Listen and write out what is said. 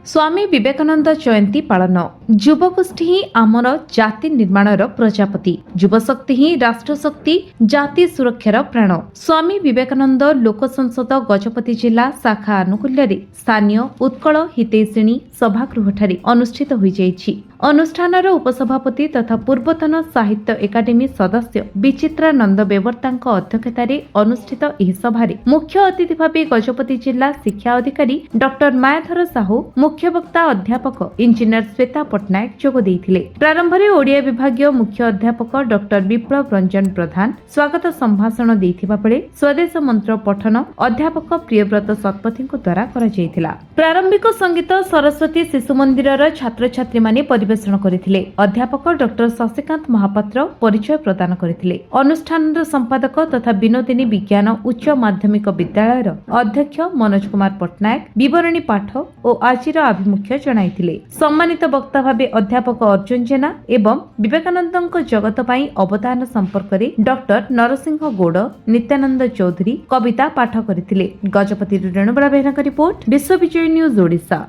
स्वामी विवेकानंद जयंती पालन युवगोष्ठी ही आमर जाति निर्माणर प्रजापति युवशक्ति ही राष्ट्रशक्ति जाति सुरक्षार प्राण। स्वामी विवेकानंद लोक संसद गजपति जिला शाखा आनुकूल्य स्थानीय उत्कल हितैषिणी सभागृह अनुष्ठित हो अनुष्ठानर उपसभापति तथा पूर्वतन साहित्य एकाडेमी सदस्य विचित्रानंद बेवर्तांक अध्यक्षतार अनुष्ठित एही सभारे मुख्य अतिथि भाव गजपति जिला शिक्षा अधिकारी डॉक्टर मायाधर साहू मुख्य वक्ता अध्यापक इंजीनियर श्वेता पट्टनायक जोग देइथिले। प्रारंभरे ओडिया विभागीय मुख्य अध्यापक डॉक्टर विप्लव रंजन प्रधान स्वागत संभाषण देइथिबा बेले स्वदेश मंत्र पठन अध्यापक प्रियव्रत शतपथीଙ୍କ द्वारा करा जायतिला। प्रारंभिक संगीत सरस्वती शिशु मंदिरर छात्र छात्री माने परिवेषण करथिले। अध्यापक डॉक्टर शशिकांत महापात्र परिचय प्रदान करथिले। अनुष्ठानर संपादक तथा विनोदिनी विज्ञान उच्च माध्यमिक विद्यालयर अध्यक्ष मनोज कुमार पट्टनायक विवरणी पाठ और आजिर आभिमुख्य जणाइथिले। सम्मानित वक्ता भावे अध्यापक अर्जुन जेना एवं विवेकानंदଙ୍କ जगत ପାଇଁ अवदान संपर्क रे डॉक्टर नरसिंह गौड़ नित्यानंद चौधरी कविता पाठ करथिले। गजपति रेणुबला बेहराଙ୍କ रिपोर्ट विश्व विजय न्यूज ओडिशा।